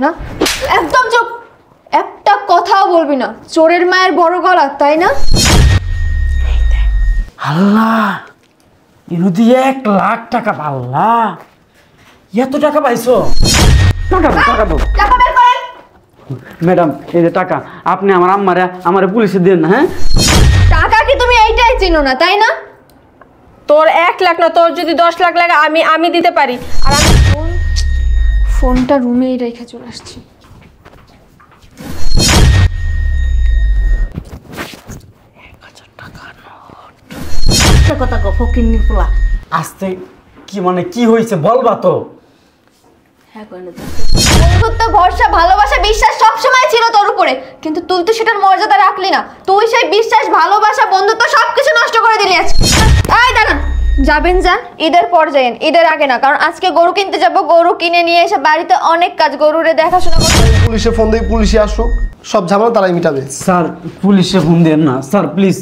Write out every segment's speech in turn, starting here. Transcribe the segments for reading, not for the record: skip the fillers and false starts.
না একদম চুপ একটা কথাও বলবি না চোরের মায়ের বড় গলা তাই না আল্লাহ ইনুদি 1 লাখ টাকা আল্লাহ এত টাকা পাইছো টাকা টাকা বের করেন ম্যাডাম এই যে টাকা আপনি আমার আমারে পুলিশে দেন না হ্যাঁ টাকা কি তুমি এইটাই চিনো না তাই না তোর 1 লাখ না তোর যদি 10 লাখ লাগে আমি দিতে পারি আর আমি ফোনটা রুমেই রেখে চলে আসছি কথা গো ফকিন্নি পোলা আস্তে কি মানে কি হইছে বলবা তো হ্যাঁ কইনা তো বন্ধুত্ব ভরসা ভালোবাসা বিশ্বাস সব সময় ছিল তোর উপরে কিন্তু তুই তো সেটার মর্যাদা রাখলি না তুই সেই বিশ্বাস ভালোবাসা বন্ধুত্ব সবকিছু নষ্ট করে দিলি আজকে এই দাঁড়ান যাবেন যান ঈদের পর যাবেন ঈদের আগে না কারণ আজকে গরু কিনতে যাব গরু কিনে নিয়ে এসে বাড়িতে অনেক কাজ গরুরে দেখাশোনা করতে পুলিশে ফোন দেই পুলিশে আসুক সব ঝামেলা তারাই মিটাবে স্যার পুলিশে ফোন দেন না স্যার প্লিজ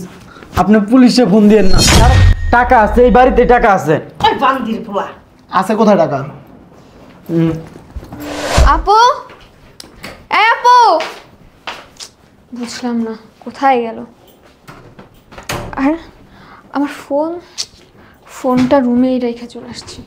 আপনি পুলিশে ফোন দেন না স্যার টাকা আছে এই বাড়িতে টাকা আছে ওই বান্দির পোলা আছে কোথায় টাকা আপু এই আপু বুঝলাম না কোথায় গেল আর আমার ফোনটা রুমেই রেখে চলে আসছি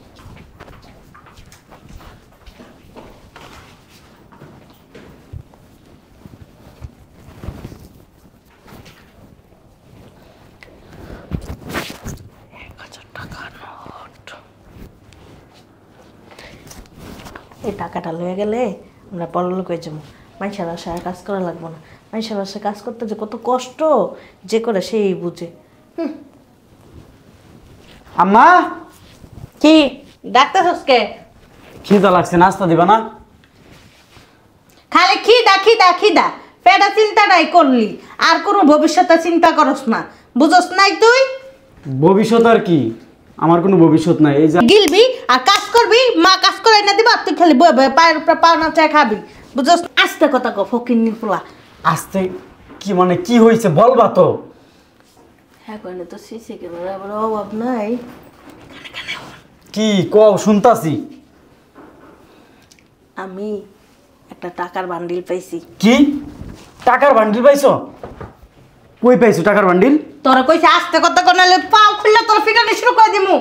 এই টাকাটা লয়ে গেলে আমরা পরলোক হয়ে যাবো মানুষের আশায় কাজ করা লাগবো না মানুষের আশায় কাজ করতে যে কত কষ্ট যে করে সেই বুঝে আম্মা কি ডাক্তার হসকে খিদা লাগছে নাস্তা দিবা না খালি খিদা খিদা খিদা পেটা চিন্তাটাই করলি আর কোনো ভবিষ্যতে চিন্তা করস না বুঝস নাই তুই ভবিষ্যৎ আর কি আমার কোনো ভবিষ্যৎ নাই এই যে গিলবি আর কাজ করবি মা কাজ করে না দিবা তুই খালি বই বই পায়ের উপরে পাও না চাই খাবি বুঝস আস্তে কথা গো ফকিন্নির পোলা আস্তে কি মানে কি হইছে বলবা তো হ্যাঁ কইলে তো সিসি ক্যামেরা বড় অভাব নাই কি কও শুনতাছি আমি একটা টাকার বান্ডিল পাইছি কি টাকার বান্ডিল পাইছো কই পাইছো টাকার বান্ডিল তোরা কইছে আস্তে কথা কোনালে পাও খুললে তোর ফিটানি শুরু করে দিমু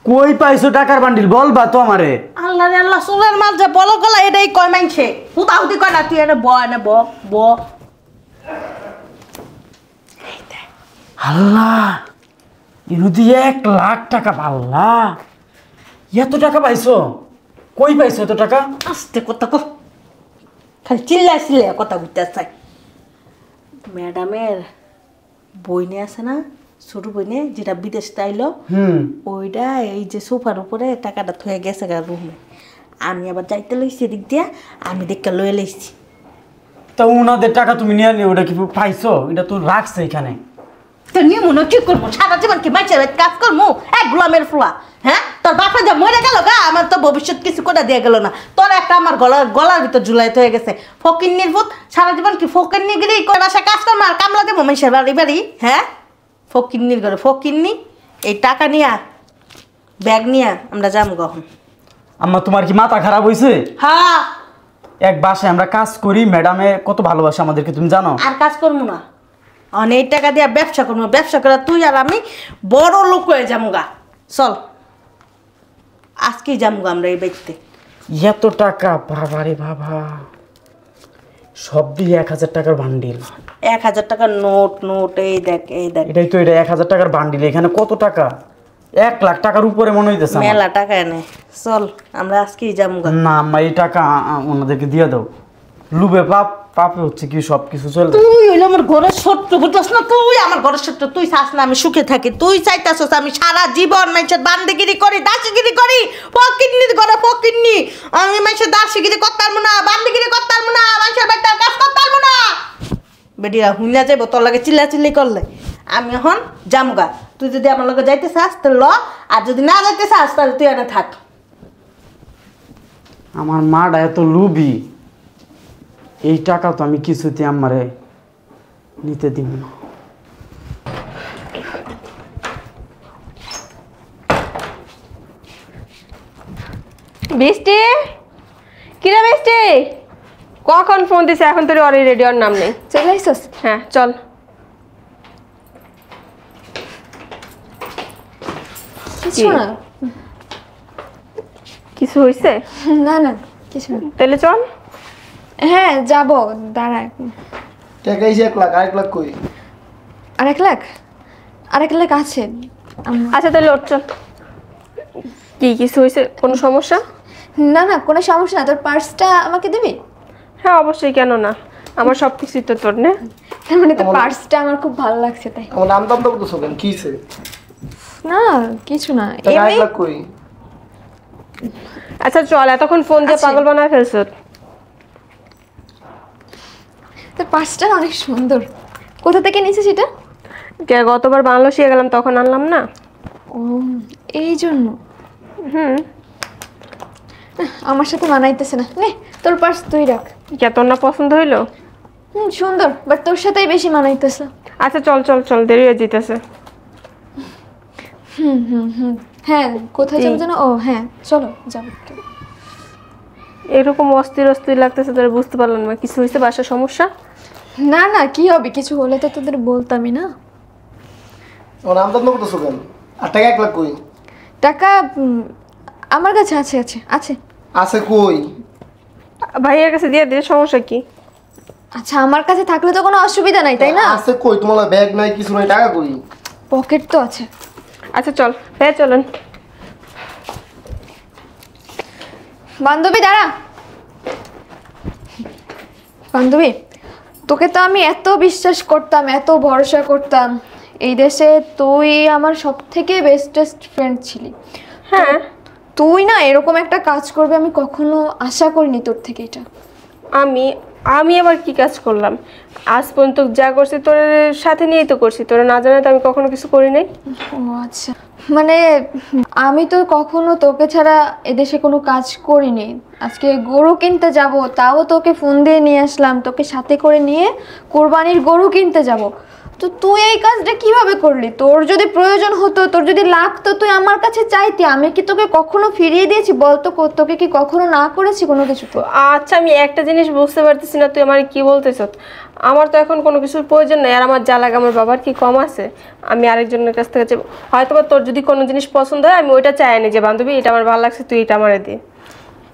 কই পাইছো টাকার বান্ডিল বলবা তো আমারে আল্লাহ রে আল্লাহ সুরের মাল যে বলো গলা এটাই কয় মানছে হুতাহুতি কয় না তুই এনে ব এনে ব ব আল্লাহ ইনুদি 1 লাখ টাকা আল্লাহ এত টাকা পাইছো কই পাইছো এত টাকা আস্তে কথা কো খালি চিল্লাইছিলে কথা বুঝতে চাই ম্যাডামের বইনে আছে না ছোট বইনে যেটা বিদেশ তাইলো ওইটা এই যে সোফার উপরে টাকাটা থয়ে গেছে গা রুমে আমি আবার যাইতে লইছি এদিক দিয়া আমি দেখে লয়ে লইছি তা উনাদের টাকা তুমি নিয়ে নিও ওটা কি পাইছো এটা তো রাখছে এখানে তো নিয়ে মনে কি করবো সারা জীবন কি মাইছে কাজ করবো এক গোলামের ফুলা হ্যাঁ তোর বাপা যা মরে গেল গা আমার তো ভবিষ্যৎ কিছু করে দিয়ে গেল না তোর একটা আমার গলার ভিতর জুলাইতে হয়ে গেছে ফকিন্নির ভূত সারা জীবন কি ফকিন্নি গিরি করে বাসা কাজ করবো আর কামলা দেবো মাইসের বাড়ি হ্যাঁ ফকিন্নির ঘরে ফকিন্নি এই টাকা নিয়া ব্যাগ নিয়া আমরা যাবো কখন আম্মা তোমার কি মাথা খারাপ হইছে হ্যাঁ এক বাসায় আমরা কাজ করি ম্যাডামে কত ভালোবাসে আমাদেরকে তুমি জানো আর কাজ করবো না অনেক টাকা দিয়ে ব্যবসা করবো ব্যবসা করে তুই আর আমি বড় লোক হয়ে যাবো গা চল আজকেই যাবো আমরা এই বাড়িতে এত টাকা বাবারে বাবা সব দিয়ে 1000 টাকার বান্ডিল 1000 টাকার নোট এই দেখ এটাই তো এটা 1000 টাকার বান্ডিল এখানে কত টাকা 1 লাখ টাকার উপরে মনে হইতেছে আমার। মেলা টাকা এনে চল আমরা আজকেই যাবো গা না আম্মা এই টাকা ওনাদেরকে দিয়ে দাও লুবে পাপে হচ্ছে কি সব কিছু চলে তুই হইলো আমার ঘরের শত্রু বুঝছস না তুই আমার ঘরের শত্রু তুই চাস না আমি সুখে থাকি তুই চাইতাছস আমি সারা জীবন মানুষের বান্দিগিরি করি দাসিগিরি করি ফকিন্নির ঘরে ফকিন্নি আমি মানুষের দাসিগিরি করতে পারবো না বান্দিগিরি করতে পারবো না মানুষের বাড়িতে কাজ করতে পারবো না বেডিয়া হুইলা যাইব তোর লাগে চিল্লাচিল্লি করলে আমি এখন জামগা তুই যদি আমার লগে যাইতে চাস তাহলে ল আর যদি না যাইতে চাস তাহলে তুই এনে থাক আমার মাটা এত লুবি এই টাকা তো আমি কিছুতে আমারে নিতে দিব না বৃষ্টি কিরে মিষ্টি, কখন ফোন দিছে এখন তোর অরে রেডি ওর নাম নেই। চলে আইসস? হ্যাঁ চল। কিছু না, কিছু হইছে? না না কিছু না। তাহলে চল। হ্যাঁ যাব, দাঁড়া। টাকা এসে 1 লাখ, 1 লাখ কই? আর 1 লাখ? আর 1 লাখ আছে। আচ্ছা তাহলে ওর চল। কি কিছু হয়েছে, কোনো সমস্যা? না না কোনো সমস্যা না, তোর পার্সটা আমাকে দিবি? হ্যাঁ অবশ্যই, কেন না, আমার সব কিছুই তো তোর না। তার মানে তোর পার্সটা আমার খুব ভালো লাগছে তাই। আমার নাম দাম তো বলতেছো কেন, কিছে? না কিছু না, টাকা 1 এমনি। লাখ কই? আচ্ছা চল, এতক্ষণ ফোন দিয়ে আচ্ছা। পাগল বানায় ফেলছ। তোর পার্সটা অনেক সুন্দর। কোথা থেকে নিয়েছিস এটা? গতবার বাংলাদেশে গেলাম তখন আনলাম না। ও এই জন্য। হুম। আমার সাথে মানাইতেছে না, নে তোর পার্স তুই রাখ। কে তোর না পছন্দ হইলো? সুন্দর, বাট তোর সাথেই বেশি মানাইতেছে। আচ্ছা চল চল চল, দেরি হয়ে যেতেছে। হ্যাঁ কোথায় যাবো যেন? ও হ্যাঁ চলো যাবো। এরকম অস্থির অস্থির লাগতেছে, তোরা বুঝতে পারলাম না কিছু হয়েছে, বাসার সমস্যা? না না কি হবে, কিছু হলে তো তোদের বলতামই না। আমার নাম দাম তো বলতেছো কেন? আর টাকা 1 লাখ কই? টাকা আমার কাছে আছে আছে আছে। আছে কই? ভাইয়ের কাছে দিয়ে দে, সমস্যা কি? আচ্ছা আমার কাছে থাকলে তো কোনো অসুবিধা নাই তাই না? আছে কই? তোমার ব্যাগ নাই, কিছু নাই, টাকা কই? পকেট তো আছে। আচ্ছা চল, হ্যাঁ চলেন। বান্ধবী দাঁড়া। বান্ধবী, তোকে তো আমি এত বিশ্বাস করতাম, এত ভরসা করতাম। এই দেশে তুই আমার সব থেকে বেস্টেস্ট ফ্রেন্ড ছিলি। হ্যাঁ তুই না এরকম একটা কাজ করবে আমি কখনো আশা করিনি তোর থেকে এটা। আমি আমি আবার কি কাজ করলাম? আজ পর্যন্ত যা করছি তোর সাথে নিয়েই তো করছি, তোরা না জানাই তো আমি কখনো কিছু করি নাই। ও আচ্ছা, মানে আমি তো কখনো তোকে ছাড়া এদেশে কোনো কাজ করিনি। আজকে গরু কিনতে যাব, তাও তোকে ফোন দিয়ে নিয়ে আসলাম, তোকে সাথে করে নিয়ে কোরবানির গরু কিনতে যাব। তো তুই এই কাজটা কিভাবে করলি? তোর যদি প্রয়োজন হতো, তোর যদি লাগতো, তুই আমার কাছে চাইতি। আমি কি তোকে কখনো ফিরিয়ে দিয়েছি বলতো? তোকে কি কখনো না করেছি কোনো কিছু? তো আচ্ছা আমি একটা জিনিস বুঝতে পারতেছি না, তুই আমার কি বলতেছ? আমার তো এখন কোনো কিছুর প্রয়োজন নেই, আর আমার যা লাগে আমার বাবার কি কম আছে? আমি আরেকজনের কাছ থেকে হয়তো বা তোর যদি কোনো জিনিস পছন্দ হয় আমি ওইটা চাই না যে বান্ধবী এটা আমার ভালো লাগছে তুই এটা আমারে দে।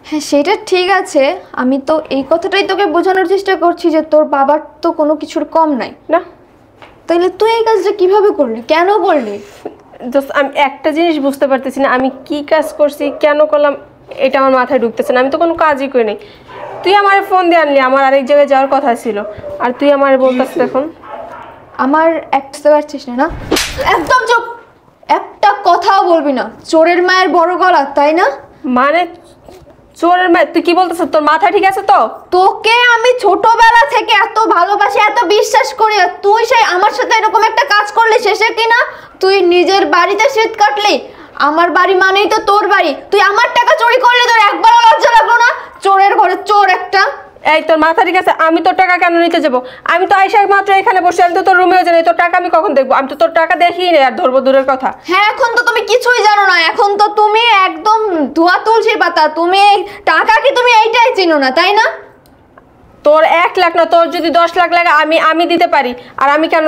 হ্যাঁ সেটা ঠিক আছে, আমি তো এই কথাটাই তোকে বোঝানোর চেষ্টা করছি যে তোর বাবার তো কোনো কিছুর কম নাই না। তাইলে তুই এই কাজটা কিভাবে করলি, কেন করলি? জাস্ট আমি একটা জিনিস বুঝতে পারতেছি না, আমি কি কাজ করছি, কেন করলাম, এটা আমার মাথায় ঢুকতেছে না। আমি তো কোনো কাজই করি নাই। তুই আমার ফোন দিয়ে আনলি, আমার আরেক জায়গায় যাওয়ার কথা ছিল, আর তুই আমার বলতেছিস এখন আমার বুঝতে পারছিস না? একদম চুপ, একটা কথাও বলবি না। চোরের মায়ের বড় গলা, তাই না? মানে চোরের মায়ের? তুই কি বলতেছিস? তোর মাথা ঠিক আছে তো? তোকে আমি ছোটবেলা থেকে এত ভালোবাসি, এত বিশ্বাস করি, আর তুই সেই আমার সাথে এরকম একটা কাজ করলি শেষে কিনা তুই নিজের বাড়িতে শীত কাটলি। আমার বাড়ি মানেই তো তোর বাড়ি, তুই আমার টাকা চুরি করলি, তোর একবারও লজ্জা লাগলো না? চোরের ঘরে চোর একটা। এই তোর মাথা ঠিক আছে? আমি তোর টাকা কেন নিতে যাবো? আমি তো আইসা মাত্র এখানে বসে, আমি তো তোর রুমেও জানি, তোর টাকা আমি কখন দেখবো? আমি তো তোর টাকা দেখিই না, আর ধরবো দূরের কথা। হ্যাঁ এখন তো তুমি কিছুই জানো না, এখন তো তুমি একদম ধোয়া তুলসী পাতা। তুমি টাকা কি তুমি এইটাই চিনো না, তাই না? তোর 1 লাখ না, তোর যদি 10 লাখ লাগে আমি দিতে পারি, আর আমি কেন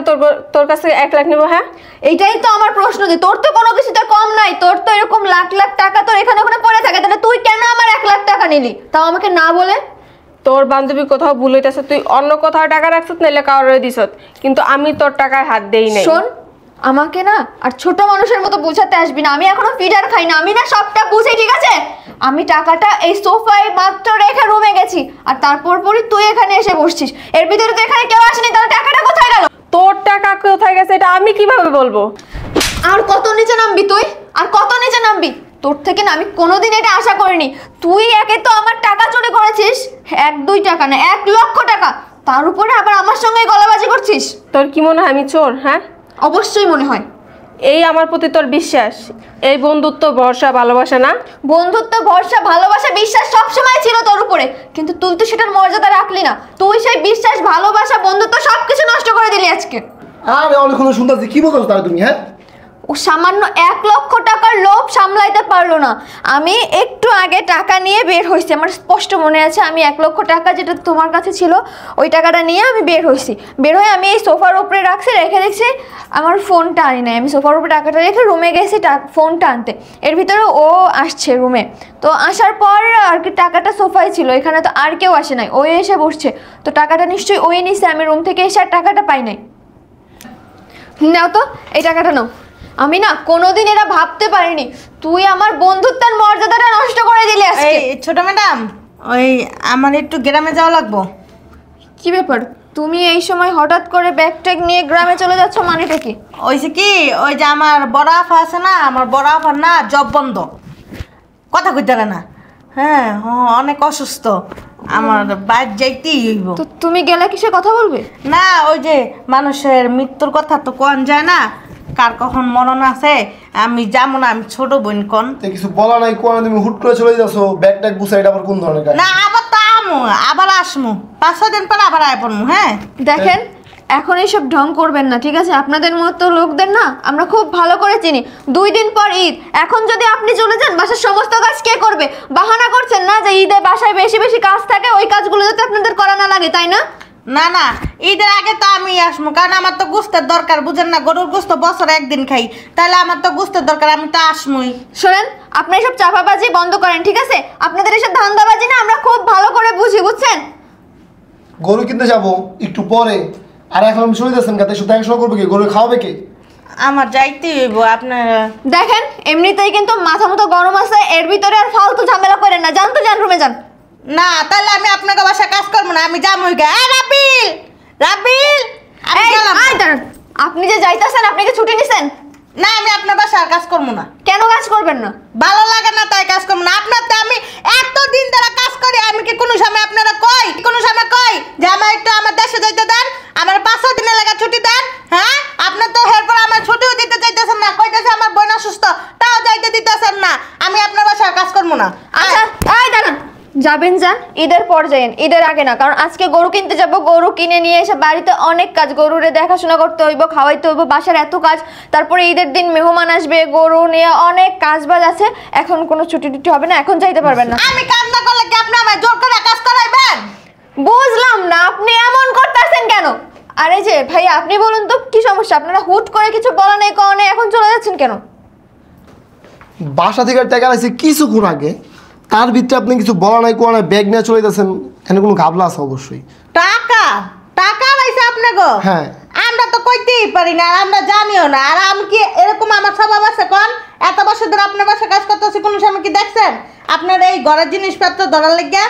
তোর কাছ থেকে 1 লাখ নেবো? হ্যাঁ এইটাই তো আমার প্রশ্ন, যে তোর তো কোনো কিছুতে কম নাই, তোর তো এরকম লাখ লাখ টাকা তোর এখানে ওখানে পড়ে থাকে, তাহলে তুই কেন আমার 1 লাখ টাকা নিলি, তাও আমাকে না বলে? তোর বান্ধবী কোথাও ভুল হইতেছে, তুই অন্য কোথাও টাকা রাখছিস নাইলে কারোর দিছত, কিন্তু আমি তোর টাকায় হাত দেই নাই। শোন, আমাকে না আর ছোট মানুষের মতো বোঝাতে আসবি না। আমি এখনো ফিডার খাই না, আমি না সবটা বুঝি, ঠিক আছে? আমি টাকাটা এই সোফায় মাত্র রেখে রুমে গেছি, আর তারপর পরই তুই এখানে এসে বসছিস। এর ভিতরে তো এখানে কেউ আসেনি, তাহলে টাকাটা কোথায় গেল? তোর টাকা কোথায় গেছে এটা আমি কিভাবে বলবো? আর কত নিচে নামবি তুই? আর কত নিচে নামবি? তোর থেকে না আমি কোনোদিন এটা আশা করিনি। তুই একে তো আমার টাকা চুরি করেছিস, 1-2 টাকা না 1 লক্ষ টাকা, তার উপরে আবার আমার সঙ্গে গলাবাজি করছিস। তোর কি মনে হয় আমি চোর? হ্যাঁ অবশ্যই মনে হয়। এই আমার প্রতি তোর বিশ্বাস, এই বন্ধুত্ব, ভরসা, ভালোবাসা না? বন্ধুত্ব, ভরসা, ভালোবাসা, বিশ্বাস সবসময় ছিল তোর উপরে, কিন্তু তুই তো সেটার মর্যাদা রাখলি না। তুই সেই বিশ্বাস, ভালোবাসা, বন্ধুত্ব সবকিছু নষ্ট করে দিলি আজকে। আরে অনেকক্ষণ শুনতেছি, কি বলছো তাহলে তুমি? হ্যাঁ ও সামান্য 1 লক্ষ টাকার লোভ সামলাইতে পারলো না। আমি একটু আগে টাকা নিয়ে বের হয়েছি, আমার স্পষ্ট মনে আছে। আমি 1 লক্ষ টাকা যেটা তোমার কাছে ছিল ওই টাকাটা নিয়ে আমি বের হয়েছি। বের হয়ে আমি এই সোফার উপরে রাখছি, রেখে দেখছি আমার ফোনটা আনি নাই। আমি সোফার উপরে টাকাটা রেখে রুমে গেছি ফোনটা আনতে। এর ভিতরে ও আসছে রুমে, তো আসার পর আর কি টাকাটা সোফায় ছিল, এখানে তো আর কেউ আসে নাই, ওই এসে বসছে। তো টাকাটা নিশ্চয়ই ওই নিছে, আমি রুম থেকে এসে আর টাকাটা পাই নাই। নাও তো এই টাকাটা নাও। আমি না কোনোদিন এটা ভাবতে পারিনি তুই আমার বন্ধুত্বের মর্যাদাটা নষ্ট করে দিলি আজকে। এই ছোট ম্যাডাম, ওই আমার একটু গ্রামে যাওয়া লাগবো। কি ব্যাপার, তুমি এই সময় হঠাৎ করে ব্যাগ ট্যাগ নিয়ে গ্রামে চলে যাচ্ছ, মানেটা কি? ওইছে কি, ওই যে আমার বড় আফা আছে না, আমার বড় আফার না জব বন্ধ, কথা কইতে পারে না। হ্যাঁ, অনেক অসুস্থ, আমার বাইর যাইতেই হইব। তো তুমি গেলে কিসে কথা বলবে? না, ওই যে মানুষের মৃত্যুর কথা তো কোন যায় না, কার কখন মরণ আছে। আমি যাবো না, আমি ছোট বোন কোন কিছু বলা নাই, কোন তুমি হুট করে চলে যাচ্ছো, ব্যাগ ট্যাগ গুছাই, এটা আবার কোন ধরনের কাজ? না, আবার তো আমু, আবার আসমু, 5-6 দিন পর আবার আয় পড়মু। হ্যাঁ দেখেন, এখন এইসব ঢং করবেন না, ঠিক আছে? আপনাদের মতো লোকদের না আমরা খুব ভালো করে চিনি। 2 দিন পর ঈদ, এখন যদি আপনি চলে যান বাসার সমস্ত কাজ কে করবে? বাহানা করছেন না যে ঈদে বাসায় বেশি বেশি কাজ থাকে, ওই কাজগুলো যাতে আপনাদের করা না লাগে, তাই না? না না, ঈদের আগে তো আমি আসমু, কারণ আমার তো গোস্তের দরকার, বুঝেন না? গরুর গোস্ত বছরে 1 দিন খাই, তাহলে আমার তো গোস্তের দরকার, আমি তো আসমুই। শোনেন, আপনি এসব চাপাবাজি বন্ধ করেন, ঠিক আছে? আপনাদের এসব ধান্দাবাজি না আমরা খুব ভালো করে বুঝি, বুঝছেন? গরু কিনতে যাবো একটু পরে, আর এখন আমি চলে যাচ্ছেন কাতে, শুধু একশো করবে কি? গরু খাওয়াবে কে? আমার যাইতেই হইব। আপনার দেখেন, এমনিতেই কিন্তু মাথা মতো গরম আছে, এর ভিতরে আর ফালতু ঝামেলা করেন না। যান তো, যান, রুমে যান। না, তাহলে আমি আপনাকে বাসায় কাজ করবো না, আমি যাবই গা। রাবিল, রাবিল, আমি এই, গেলাম। আয় দাঁড়ান। আপনি যে যাইতেছেন, আপনি কি ছুটি নিছেন? না, আমি আপনার বাসায় আর কাজ করবো না। কেন কাজ করবেন না? ভালো লাগে না তাই কাজ করবো না। আপনার তো আমি এতদিন ধরে কাজ করি, আমি কি কোনো সময় আপনারা কই, কোনো সময় কই যে আমার একটু আমার দেশে যাইতে দেন, আমার 5-6 দিনের লাগা ছুটি দেন? হ্যাঁ, আপনার তো এরপর আমার ছুটিও দিতে চাইতেছেন না, কইতেছে আমার বোন অসুস্থ, তাও যাইতে দিতেছেন না। আমি আপনার বাসায় কাজ করবো না। আচ্ছা, এই দাঁড়ান। যাবেন যান, ঈদের পর যাইয়েন, ঈদের আগে না। কারণ আজকে গরু কিনতে যাব, গরু কিনে নিয়ে এসে বাড়িতে অনেক কাজ, গরুরে দেখাশোনা করতে হইব, খাওয়াইতে হইব, বাসার এত কাজ। তারপরে ঈদের দিন মেহমান আসবে, গরু নিয়ে অনেক কাজ বাজ আছে। এখন কোনো ছুটি টুটি হবে না, এখন যাইতে পারবেন না। আমি কাজ না করলে কি আপনি আমায় জোর করে কাজ করাইবেন? বুঝলাম না, আপনি এমন করতেছেন কেন? আরে যে ভাই, আপনি বলুন তো কি সমস্যা? আপনারা হুট করে কিছু বলা নেই, কনে এখন চলে যাচ্ছেন কেন? বাসা থেকে টাকা আছে কিছুক্ষণ আগে, তার ভিতরে আপনি কিছু বলা নাই, কোন ব্যাগ নিয়ে চলে যাচ্ছেন, এখানে কোনো ঘাবলা আছে অবশ্যই। টাকা টাকা লাইছে আপনি গো? হ্যাঁ। আমরা তো কইতেই পারি না, আর আমরা জানিও না। আর আমি কি এরকম আমার স্বভাব আছে কোন? এত বছর ধরে আপনার বাসায় কাজ করতেছি, কোনো সময় কি দেখছেন আপনার এই ঘরের জিনিসপত্র ধরার লাগিয়া?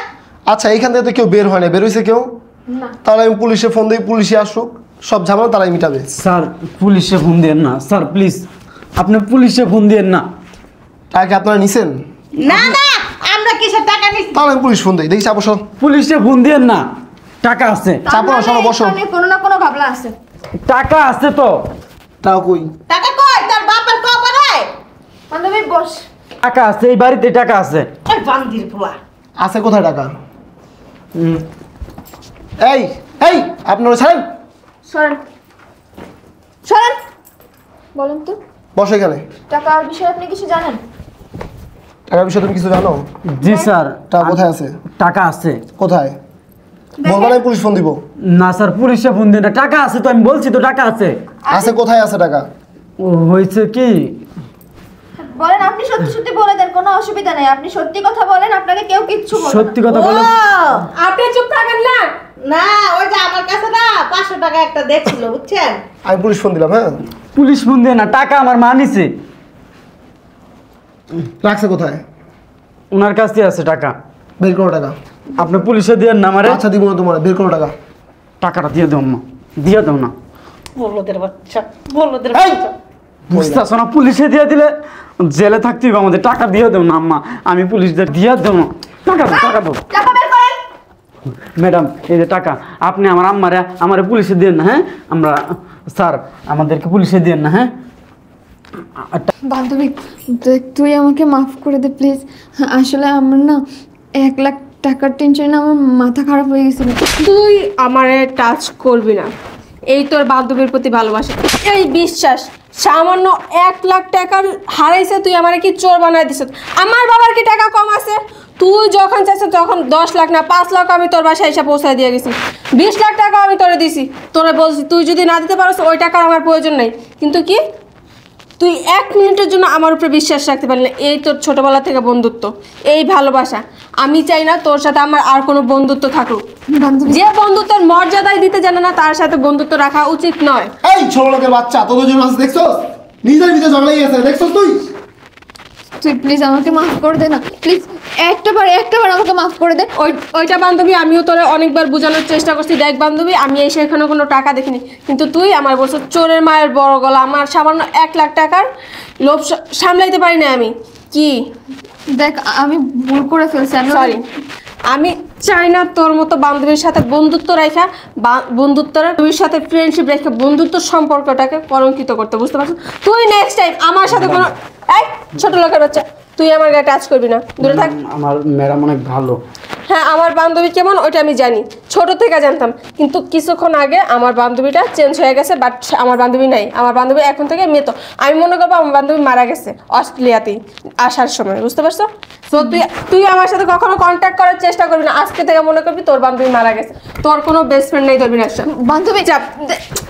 আচ্ছা, এইখান থেকে তো কেউ বের হয় না, বের হয়েছে কেউ? তাহলে আমি পুলিশে ফোন দিই, পুলিশে আসুক, সব ঝামেলা তারাই মিটাবে। স্যার, পুলিশে ফোন দিয়েন না স্যার, প্লিজ। আপনি পুলিশে ফোন দিয়েন না। টাকা আপনারা নিছেন? না না, আমরা কিসের টাকা নিচ্ছি? তাহলে আমি পুলিশ ফোন দিই, দেখি চাপো সব। পুলিশে ফোন দিয়েন না, টাকা আছে। চাপো না, সব বসো। এখানে কোনো না কোনো ঘাবলা আছে। টাকা আছে তো। টাকা কই? টাকা কই? তোর বাপের কবরে বান্ধবী বস। টাকা আছে, এই বাড়িতে টাকা আছে। ওই বান্দির পোলা। আছে কোথায় টাকা? এই এই আপনারা ছাড়েন, সরেন, সরেন। বলুন তো, বসো এখানে। টাকার বিষয়ে আপনি কিছু জানেন? টাকার বিষয়ে তুমি কিছু জানো? জি স্যার। টাকা কোথায় আছে? টাকা আছে। কোথায় বলবা না, পুলিশ ফোন দিব। না স্যার, পুলিশে ফোন দেন না, টাকা আছে তো, আমি বলছি তো টাকা আছে। আছে কোথায় আছে টাকা? ও হয়েছে কি, বলেন, আপনি সত্যি সত্যি বলে দেন, কোনো অসুবিধা নেই। আপনি সত্যি কথা বলেন, আপনাকে কেউ কিচ্ছু বলবে না। সত্যি কথা বলে। আপনি চুপ থাকেন না। না, ওই যে আমার কাছে না 500 টাকা একটা দেখছিল, বুঝছেন? আমি পুলিশ ফোন দিলাম। হ্যাঁ, পুলিশ ফোন দেন না, টাকা আমার মা নিছে। রাখছে কোথায়? ওনার কাছে আছে টাকা। বের করো টাকা। আপনি পুলিশে দিয়েন না আমারে। আচ্ছা, দিব না তোমার, বের করো টাকা। টাকাটা দিয়ে দাও না, দিয়ে দাও না। বলদের বাচ্চা, বলদের এই বাচ্চা। বুঝতেছো না, পুলিশে দিয়ে দিলে জেলে থাকতে হবে আমাদের। টাকা দিয়ে দাও না আম্মা, আমি পুলিশদের দিয়ে দেবো না। টাকা দাও, টাকা দাও। টাকা বের করেন। ম্যাডাম, এই যে টাকা, আপনি আমার আমারে পুলিশে দিন না। হ্যাঁ, আমরা স্যার আমাদেরকে পুলিশে দিন না। হ্যাঁ বান্ধবী, তুই আমাকে মাফ করে দে প্লিজ। আসলে আমার না 1 লাখ টাকার টেনশনে আমার মাথা খারাপ হয়ে গেছিল। তুই আমারে টাচ করবি না, এই তোর বান্ধবীর প্রতি ভালোবাসা, এই বিশ্বাস, সামান্য 1 লাখ টাকার হারাইছে তুই আমার কি চোর বানাই দিছ? আমার বাবার কি টাকা কম আছে? তুই যখন চাইছ তখন 10 লাখ না 5 লাখ আমি তোর বাসায় এসে পৌঁছায় দিয়ে গেছি। 20 লাখ টাকা আমি তোরে দিছি, তোরে বলছি তুই যদি না দিতে পারস ওই টাকার আমার প্রয়োজন নেই। কিন্তু কি তুই 1 মিনিটের জন্য আমার উপরে বিশ্বাস রাখতে পারলি না। এই তোর ছোটবেলা থেকে বন্ধুত্ব, এই ভালোবাসা। আমি চাই না তোর সাথে আমার আর কোনো বন্ধুত্ব থাকুক। যে বন্ধুত্বের মর্যাদাই দিতে জানে না তার সাথে বন্ধুত্ব রাখা উচিত নয়। এই ছোট লোকের বাচ্চা, তোদের জন্য আছে দেখছস? নিজের ভিতরে ঝগড়া গেছে দেখছস তুই? তুই প্লিজ আমাকে মাফ করে দে না, প্লিজ একটাবার আমাকে মাফ করে দে। ওইটা বান্ধবী আমিও তোরে অনেকবার বোঝানোর চেষ্টা করছি। দেখ বান্ধবী, আমি এসে এখানে কোনো টাকা দেখিনি, কিন্তু তুই আমার বলছো চোরের মায়ের বড় গলা। আমার সামান্য 1 লাখ টাকার লোভ সামলাইতে পারি না আমি। কি দেখ আমি ভুল করে ফেলছি, আমি সরি। আমি চাই না তোর মতো বান্ধবীর সাথে বন্ধুত্ব রেখা, তুই সাথে ফ্রেন্ডশিপ রেখে বন্ধুত্ব সম্পর্কটাকে কলঙ্কিত করতে, বুঝতে পারছিস? তুই নেক্সট টাইম আমার সাথে কোনো এই ছোট লোকের বাচ্চা তুই আমার গায়ে টাচ করবি না, দূরে থাক। আমার ম্যাডাম অনেক ভালো। হ্যাঁ, আমার বান্ধবী কেমন ওইটা আমি জানি, ছোট থেকে জানতাম। কিন্তু কিছুক্ষণ আগে আমার বান্ধবীটা চেঞ্জ হয়ে গেছে, বাট আমার বান্ধবী নাই। আমার বান্ধবী এখন থেকে মৃত। আমি মনে করবো আমার বান্ধবী মারা গেছে অস্ট্রেলিয়াতেই আসার সময়, বুঝতে পারছো? তো তুই আমার সাথে কখনো কন্ট্যাক্ট করার চেষ্টা করবি না। আজকে থেকে মনে করবি তোর বান্ধবী মারা গেছে, তোর কোনো বেস্ট ফ্রেন্ড নেই, তোর বিনাশা। বান্ধবী চাপ,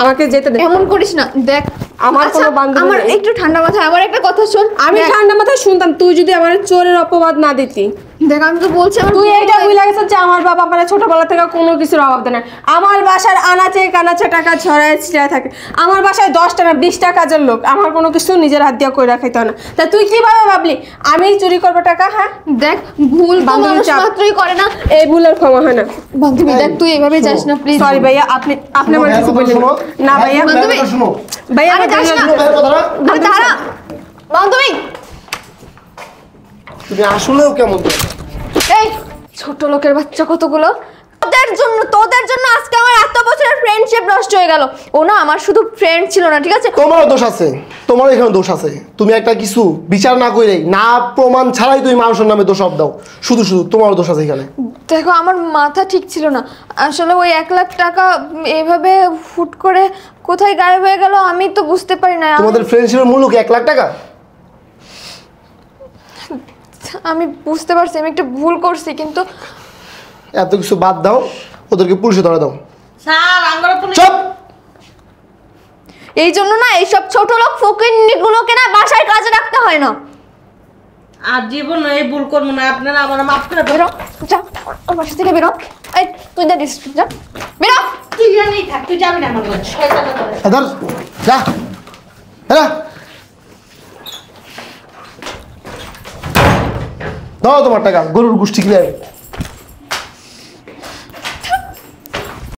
আমাকে যেতে দে। এমন করিস না। দেখ আমার আচ্ছা, কোনো বান্ধবী আমার নেই। একটু ঠান্ডা মাথায় আমার একটা কথা শোন। আমি দেখ, ঠান্ডা মাথায় শুনতাম তুই যদি আমার চোরের অপবাদ না দিতি। দেখ আমি তো বলছি আমার তুই ভুল এইটা হয়ে- ভুলে গেছিস যে আমার বাবা আমার ছোটবেলা থেকে কোনো কিছুর অভাব দেয় না। আমার বাসার আনাচে কানাচে টাকা ছড়ায় ছিটায় থাকে। আমার বাসায় 10 টাকা 20টা কাজের লোক, আমার কোনো কিছু নিজের হাত দিয়ে কইরা খাইতে হয় না। তা তুই কিভাবে ভাবলি আমি চুরি করবো টাকা? হ্যাঁ, দেখ ভুল তো বান্ধবী মানুষ চাপ। মাত্রই করে না। এই ভুলের ক্ষমা হয় না। বান্ধবী দেখ তুই এভাবে যাস না প্লিজ। সরি ভাইয়া, আপনি আমার ভাইয়ের কিছু কথা বললেন শোনো। না। ভাইয়া, বান্ধবী, ভাইয়ের কথা শোনো। ভাইয়া আরে আমার যাস না। শোনো ভাইয়ের কথাটা। আরে দাঁড়া বান্ধবী। তুমি আসলেও কেমন তো? এই ছোট লোকের বাচ্চা কতগুলো! তোদের জন্য আজকে আমার এত বছরের ফ্রেন্ডশিপ নষ্ট হয়ে গেল। ও না আমার শুধু ফ্রেন্ড ছিল না, ঠিক আছে? তোমারও দোষ আছে, তোমারও এখানে দোষ আছে। তুমি একটা কিছু বিচার না করে, না প্রমাণ ছাড়াই তুমি মানুষের নামে দোষারোপ দাও। শুধু শুধু তোমারও দোষ আছে এখানে। দেখো আমার মাথা ঠিক ছিল না আসলে। ওই 1 লাখ টাকা এভাবে ফুট করে কোথায় গায়েব হয়ে গেল আমি তো বুঝতে পারি না। তোমাদের ফ্রেন্ডশিপের মূল্য কি 1 লাখ টাকা? আমি বুঝতে পারছি আমি একটা ভুল করছি, কিন্তু এত কিছু বাদ দাও, ওদেরকে পুলিশে ধরে দাও। স্যার আমরা পুলিশ চুপ! এই জন্য না এইসব ছোট লোক ফকিন্নিগুলোকে না বাসায় কাজে রাখতে হয় না। আর জীবন এই ভুল করবো না, আপনারা আমার মাফ করে দেন। বেরো, যা ওর বাসা থেকে বেরো। এই তুই যা দিস, যা বেরো। তুই জানিস থাক, তুই যাবি না আমার ঘরে, শয়তানের ঘরে। এদার যা, এরা দাও তোমার টাকা, গরুর গোষ্ঠী ক্লিয়ার।